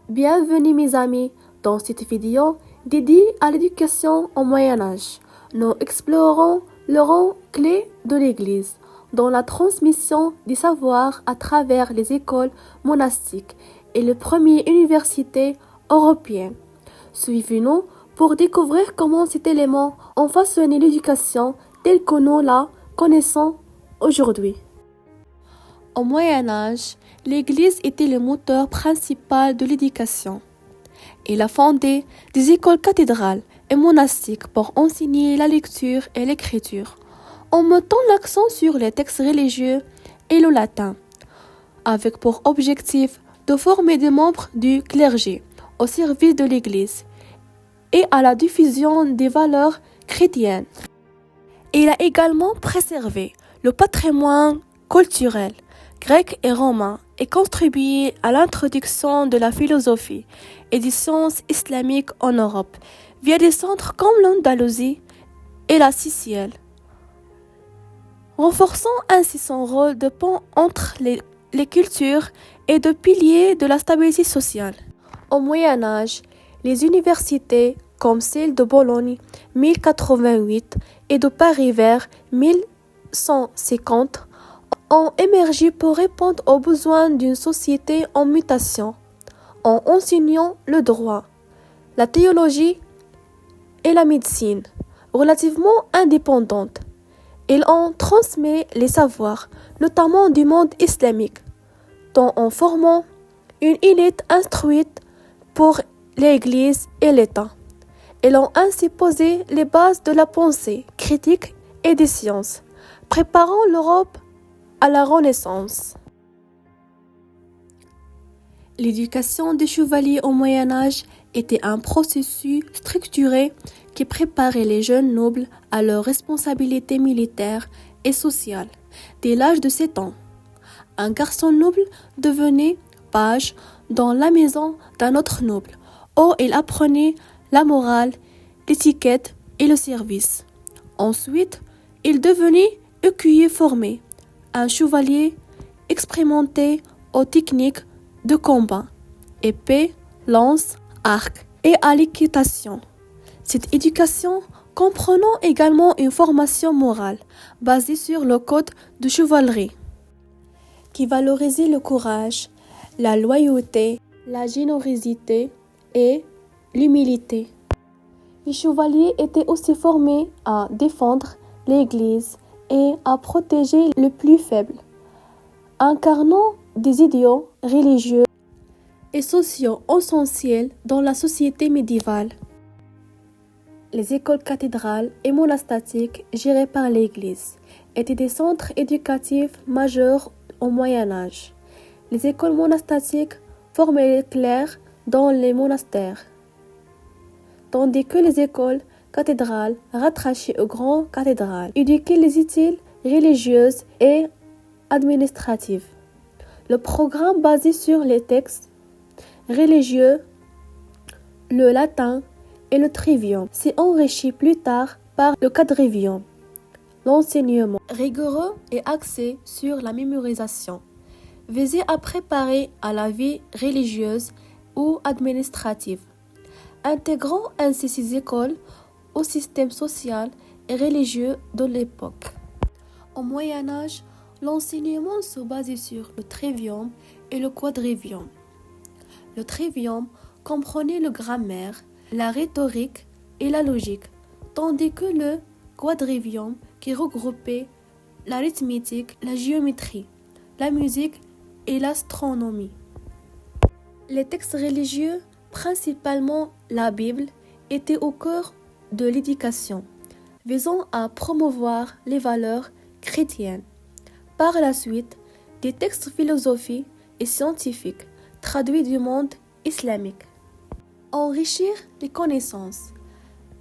Bienvenue mes amis dans cette vidéo dédiée à l'éducation au Moyen Âge. Nous explorerons le rôle clé de l'Église dans la transmission des savoirs à travers les écoles monastiques et les premières universités européennes. Suivez-nous pour découvrir comment cet élément a façonné l'éducation telle que nous la connaissons aujourd'hui. Au Moyen Âge, l'Église était le moteur principal de l'éducation. Elle a fondé des écoles cathédrales et monastiques pour enseigner la lecture et l'écriture, en mettant l'accent sur les textes religieux et le latin, avec pour objectif de former des membres du clergé au service de l'Église et à la diffusion des valeurs chrétiennes. Elle a également préservé le patrimoine culturel grec et romain et contribué à l'introduction de la philosophie et des sciences islamiques en Europe via des centres comme l'Andalousie et la Sicile, renforçant ainsi son rôle de pont entre les cultures et de pilier de la stabilité sociale. Au Moyen Âge, les universités comme celle de Bologne 1088 et de Paris vers 1150 ont émergé pour répondre aux besoins d'une société en mutation, en enseignant le droit, la théologie et la médecine, relativement indépendantes. Ils ont transmis les savoirs, notamment du monde islamique, tout en formant une élite instruite pour l'Église et l'État. Ils ont ainsi posé les bases de la pensée critique et des sciences, préparant l'Europe à la Renaissance. L'éducation des chevaliers au Moyen Âge était un processus structuré qui préparait les jeunes nobles à leurs responsabilités militaires et sociales dès l'âge de 7 ans. Un garçon noble devenait page dans la maison d'un autre noble, où il apprenait la morale, l'étiquette et le service. Ensuite, il devenait écuyer formé, un chevalier expérimenté aux techniques de combat, épée, lance, arc et à l'équitation. Cette éducation comprenant également une formation morale basée sur le code de chevalerie, qui valorisait le courage, la loyauté, la générosité et l'humilité. Les chevaliers étaient aussi formés à défendre l'Église et à protéger les plus faibles, incarnant des idéaux religieux et sociaux essentiels dans la société médiévale. Les écoles cathédrales et monastiques gérées par l'Église étaient des centres éducatifs majeurs au Moyen Âge. Les écoles monastiques formaient les clercs dans les monastères, tandis que les écoles cathédrales rattachées aux grandes cathédrales éduquaient les études religieuses et administratives. Le programme basé sur les textes religieux, le latin et le trivium s'est enrichi plus tard par le quadrivium, l'enseignement rigoureux et axé sur la mémorisation, visait à préparer à la vie religieuse ou administrative, intégrant ainsi ces écoles au système social et religieux de l'époque. Au Moyen Âge, l'enseignement se basait sur le trivium et le quadrivium. Le trivium comprenait la grammaire, la rhétorique et la logique, tandis que le quadrivium qui regroupait l'arithmétique, la géométrie, la musique et l'astronomie. Les textes religieux, principalement la Bible, étaient au cœur de l'éducation, visant à promouvoir les valeurs chrétiennes. Par la suite, des textes philosophiques et scientifiques traduits du monde islamique. Enrichir les connaissances,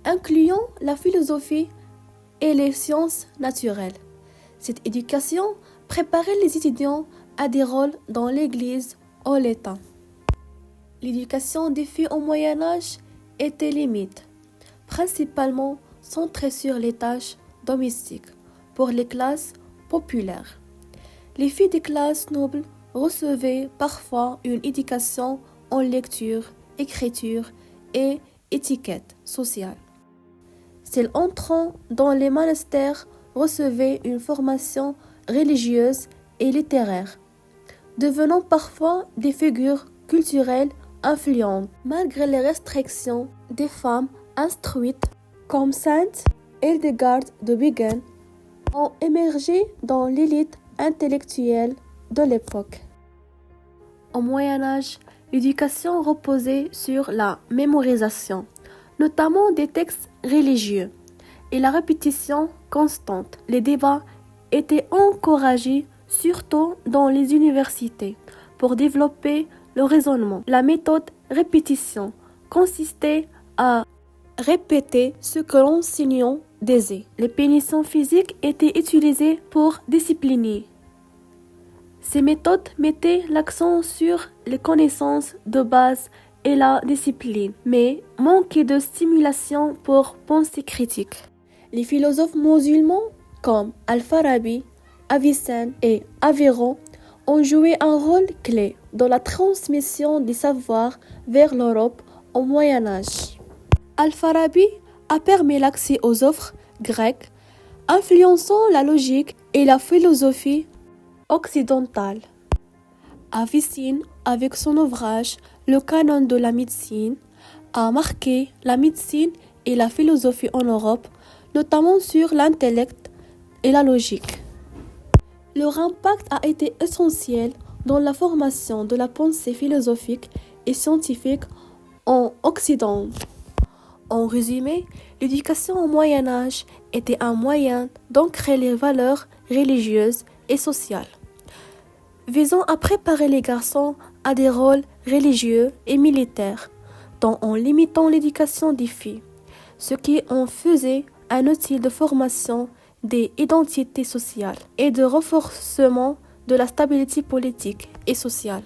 incluant la philosophie et les sciences naturelles. Cette éducation préparait les étudiants à des rôles dans l'Église ou l'État. L'éducation des filles au Moyen Âge était limite, principalement centrée sur les tâches domestiques pour les classes populaires. Les filles des classes nobles recevaient parfois une éducation en lecture, écriture et étiquette sociale. Celles entrant dans les monastères recevaient une formation religieuse et littéraire, devenant parfois des figures culturelles influentes, malgré les restrictions. Des femmes instruites comme Sainte Hildegarde de Bingen ont émergé dans l'élite intellectuelle de l'époque. Au Moyen Âge, l'éducation reposait sur la mémorisation, notamment des textes religieux, et la répétition constante. Les débats étaient encouragés, surtout dans les universités, pour développer le raisonnement. La méthode répétition consistait à répéter ce que l'enseignant disait. Les punitions physiques étaient utilisées pour discipliner. Ces méthodes mettaient l'accent sur les connaissances de base et la discipline, mais manquaient de stimulation pour pensée critique. Les philosophes musulmans comme Al-Farabi, Avicenne et Averroès ont joué un rôle clé dans la transmission des savoirs vers l'Europe au Moyen Âge. Al-Farabi a permis l'accès aux œuvres grecques, influençant la logique et la philosophie occidentale. Avicenne, avec son ouvrage Le canon de la médecine, a marqué la médecine et la philosophie en Europe, notamment sur l'intellect et la logique. Leur impact a été essentiel dans la formation de la pensée philosophique et scientifique en Occident. En résumé, l'éducation au Moyen Âge était un moyen d'ancrer les valeurs religieuses et sociales, visant à préparer les garçons à des rôles religieux et militaires, tout en limitant l'éducation des filles, ce qui en faisait un outil de formation des identités sociales et de renforcement de la stabilité politique et sociale.